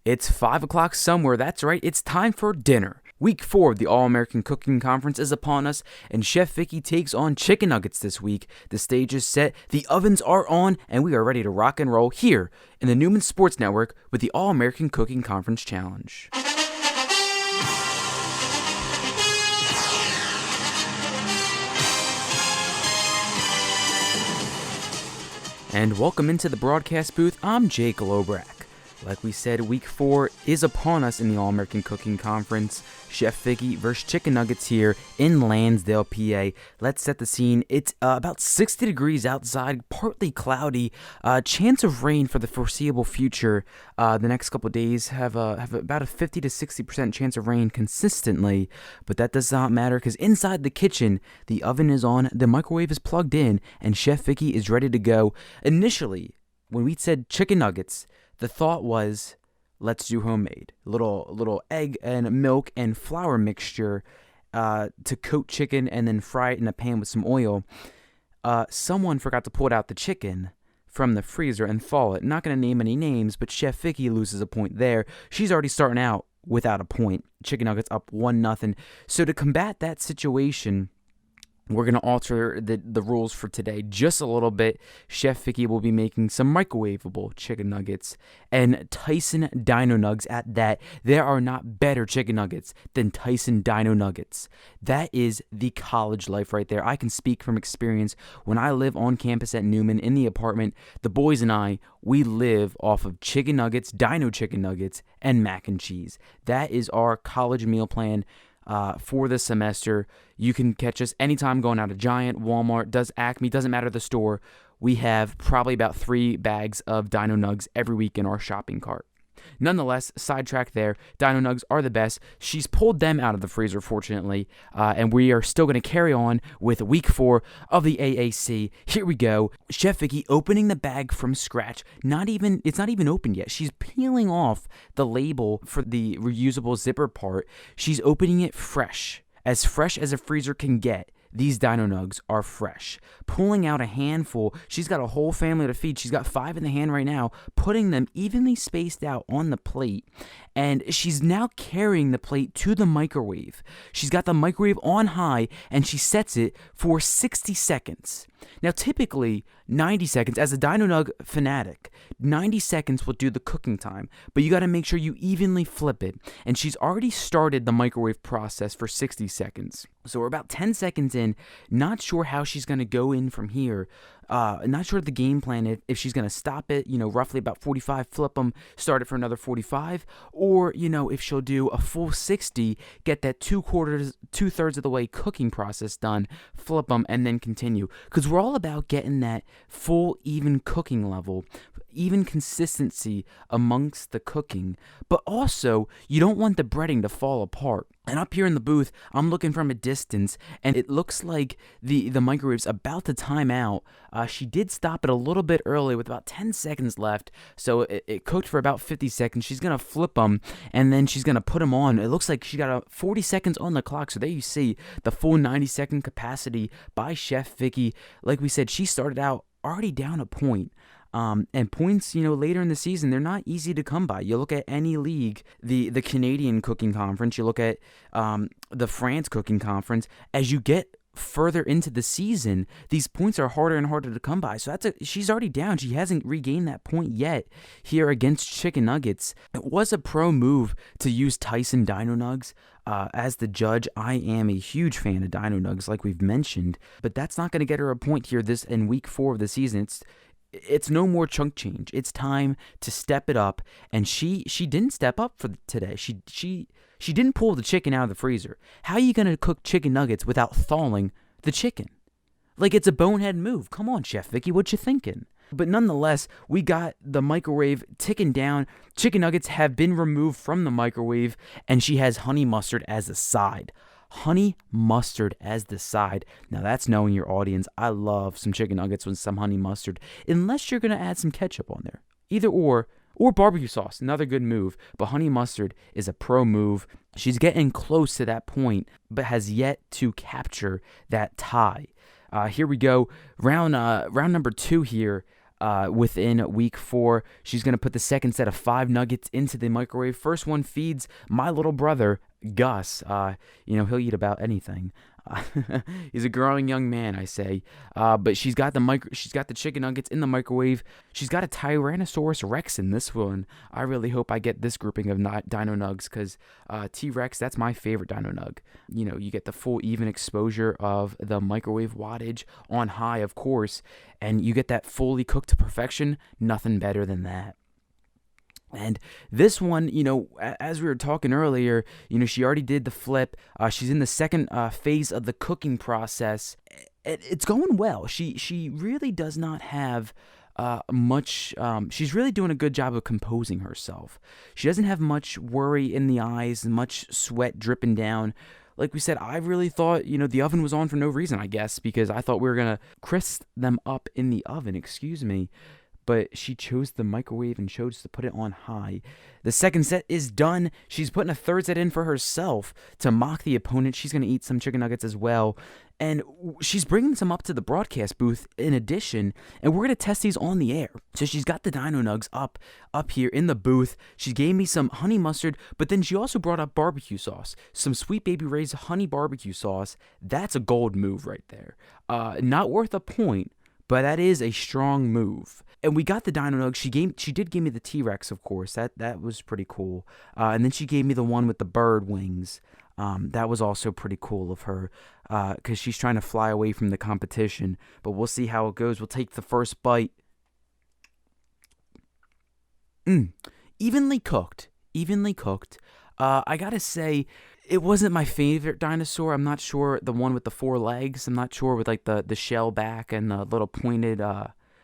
It's 5 o'clock somewhere, that's right, it's time for dinner. Week 4 of the All-American Cooking Conference is upon us, and Chef Vicki takes on chicken nuggets this week. The stage is set, the ovens are on, and we are ready to rock and roll here in the Newman Sports Network with the All-American Cooking Conference Challenge. And welcome into the broadcast booth, I'm Jake Lobrak. Like we said, Week 4 is upon us in the All-American Cooking Conference. Chef Vicki versus Chicken Nuggets here in Lansdale, PA. Let's set the scene. It's about 60 degrees outside, partly cloudy. Chance of rain for the foreseeable future. The next couple of days have about a 50 to 60% chance of rain consistently. But that does not matter because inside the kitchen, the oven is on, the microwave is plugged in, and Chef Vicki is ready to go. Initially, when we said chicken nuggets, the thought was, let's do homemade. Little egg and milk and flour mixture to coat chicken and then fry it in a pan with some oil. Someone forgot to pull out the chicken from the freezer and thaw it. Not going to name any names, but Chef Vicki loses a point there. She's already starting out without a point. Chicken nuggets up 1-0. So to combat that situation, we're going to alter the rules for today just a little bit. Chef Vicki will be making some microwavable chicken nuggets and Tyson Dino Nugs at that. There are not better chicken nuggets than Tyson Dino Nuggets. That is the college life right there. I can speak from experience. When I live on campus at Newman in the apartment, the boys and I, we live off of chicken nuggets, Dino chicken nuggets, and mac and cheese. That is our college meal plan. For the semester. You can catch us anytime going out of Giant, Walmart, Acme, doesn't matter the store. We have probably about 3 bags of Dino Nugs every week in our shopping cart. Nonetheless, sidetrack there. Dino Nugs are the best. She's pulled them out of the freezer, fortunately, and we are still going to carry on with Week 4 of the AAC. Here we go. Chef Vicki opening the bag from scratch. It's not even open yet. She's peeling off the label for the reusable zipper part. She's opening it fresh as a freezer can get. These Dino Nugs are fresh. Pulling out a handful. She's got a whole family to feed. She's got 5 in the hand right now, putting them evenly spaced out on the plate. And she's now carrying the plate to the microwave. She's got the microwave on high, and she sets it for 60 seconds. Now, typically, 90 seconds, as a Dino Nug fanatic, 90 seconds will do the cooking time, but you got to make sure you evenly flip it. And she's already started the microwave process for 60 seconds. So we're about 10 seconds in, not sure how she's going to go in from here. Not sure the game plan, if she's going to stop it, roughly about 45, flip them, start it for another 45, or, if she'll do a full 60, get that 2/3 of the way cooking process done, flip them, and then continue. Because we're all about getting that full, even cooking level, even consistency amongst the cooking, but also you don't want the breading to fall apart. And up here in the booth, I'm looking from a distance, and it looks like the microwave's about to time out. She did stop it a little bit early with about 10 seconds left, so it cooked for about 50 seconds. She's going to flip them, and then she's going to put them on. It looks like she got 40 seconds on the clock, so there you see the full 90-second capacity by Chef Vicki. Like we said, she started out already down a point. And points, later in the season, they're not easy to come by. You look at any league, the Canadian Cooking Conference, you look at the France Cooking Conference, as you get further into the season, these points are harder and harder to come by. So she's already down. She hasn't regained that point yet here against Chicken Nuggets. It was a pro move to use Tyson Dino Nugs. As the judge, I am a huge fan of Dino Nugs, like we've mentioned, but that's not going to get her a point here in Week 4 of the season. It's no more chunk change. It's time to step it up, and she didn't step up for today. She didn't pull the chicken out of the freezer. How are you going to cook chicken nuggets without thawing the chicken? Like, it's a bonehead move. Come on, Chef Vicki, what you thinking? But nonetheless, we got the microwave ticking down. Chicken nuggets have been removed from the microwave, and she has honey mustard as a side. Honey mustard as the side. Now that's knowing your audience. I love some chicken nuggets with some honey mustard, unless you're going to add some ketchup on there. Either or barbecue sauce, another good move. But honey mustard is a pro move. She's getting close to that point, but has yet to capture that tie. Here we go. Round number 2 here. within week 4. She's going to put the second set of 5 nuggets into the microwave. First one feeds my little brother, Gus. He'll eat about anything. He's a growing young man, I say. But she's got the chicken nuggets in the microwave. She's got a Tyrannosaurus Rex in this one. I really hope I get this grouping of Dino Nugs because T-Rex, that's my favorite Dino Nug. You get the full even exposure of the microwave wattage on high, of course, and you get that fully cooked to perfection. Nothing better than that. And this one, as we were talking earlier, she already did the flip. She's in the second phase of the cooking process. It's going well. She really does not have much. She's really doing a good job of composing herself. She doesn't have much worry in the eyes, much sweat dripping down. Like we said, I really thought, the oven was on for no reason, I guess, because I thought we were going to crisp them up in the oven, but she chose the microwave and chose to put it on high. The second set is done. She's putting a third set in for herself to mock the opponent. She's going to eat some chicken nuggets as well. And she's bringing some up to the broadcast booth in addition, and we're going to test these on the air. So she's got the Dino Nugs up here in the booth. She gave me some honey mustard, but then she also brought up barbecue sauce, some Sweet Baby Ray's honey barbecue sauce. That's a gold move right there. Not worth a point, but that is a strong move. And we got the Dino Nug. She did give me the T-Rex, of course. That was pretty cool. And then she gave me the one with the bird wings. That was also pretty cool of her because she's trying to fly away from the competition. But we'll see how it goes. We'll take the first bite. Evenly cooked. I gotta say, it wasn't my favorite dinosaur. I'm not sure the one with the 4 legs. I'm not sure with like the shell back and the little pointed.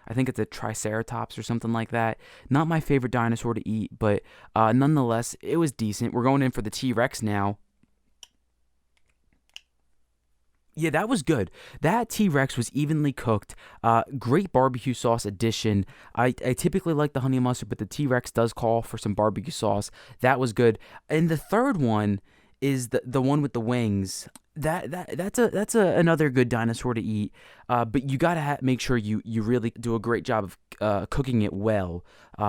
I think it's a Triceratops or something like that. Not my favorite dinosaur to eat, but nonetheless, it was decent. We're going in for the T-Rex now. Yeah, that was good. That T-Rex was evenly cooked. Great barbecue sauce addition. I typically like the honey mustard, but the T-Rex does call for some barbecue sauce. That was good. And the third one is the one with the wings. That's another good dinosaur to eat. But you gotta make sure you really do a great job of cooking it well.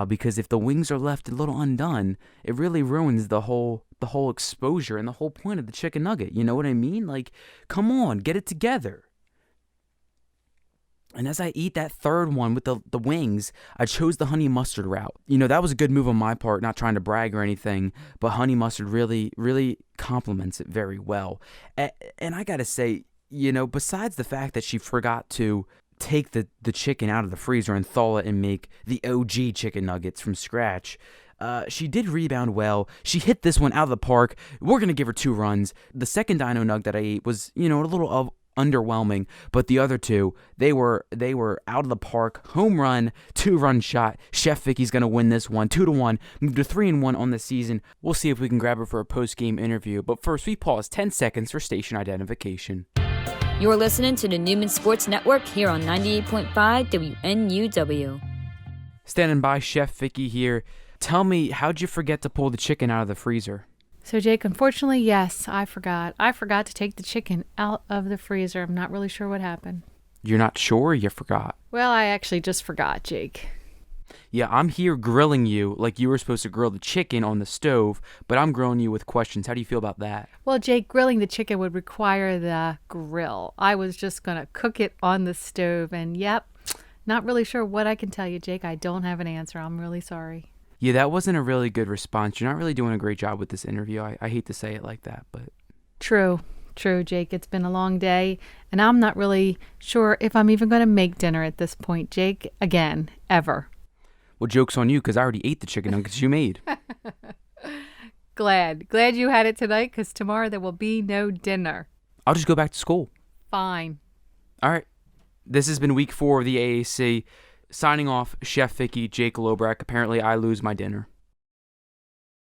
Because if the wings are left a little undone, it really ruins the whole exposure and the whole point of the chicken nugget. You know what I mean? Like, come on, get it together. And as I eat that third one with the wings, I chose the honey mustard route. That was a good move on my part, not trying to brag or anything, but honey mustard really, really complements it very well. And I gotta say, besides the fact that she forgot to take the chicken out of the freezer and thaw it and make the OG chicken nuggets from scratch, she did rebound well. She hit this one out of the park. We're going to give her 2 runs. The second Dino Nug that I ate was, a little underwhelming, but the other 2, they were out of the park. Home run, 2-run shot. Chef Vicky's going to win this one 2-1, move to 3-1 on the season. We'll see if we can grab her for a post-game interview, but first we pause 10 seconds for station identification. You're listening to the Newman Sports Network here on 98.5 WNUW. Standing by, Chef Vicki here. Tell me, how'd you forget to pull the chicken out of the freezer? So, Jake, unfortunately, yes, I forgot. I forgot to take the chicken out of the freezer. I'm not really sure what happened. You're not sure? You forgot? Well, I actually just forgot, Jake. Yeah, I'm here grilling you like you were supposed to grill the chicken on the stove, but I'm grilling you with questions. How do you feel about that? Well, Jake, grilling the chicken would require the grill. I was just going to cook it on the stove, and yep, not really sure what I can tell you, Jake. I don't have an answer. I'm really sorry. Yeah, that wasn't a really good response. You're not really doing a great job with this interview. I hate to say it like that, but... True, Jake. It's been a long day, and I'm not really sure if I'm even going to make dinner at this point, Jake, again, ever. Well, joke's on you, because I already ate the chicken nuggets you made. Glad you had it tonight, because tomorrow there will be no dinner. I'll just go back to school. Fine. All right. This has been week 4 of the AAC. Signing off, Chef Vicki, Jake Lobrak. Apparently, I lose my dinner.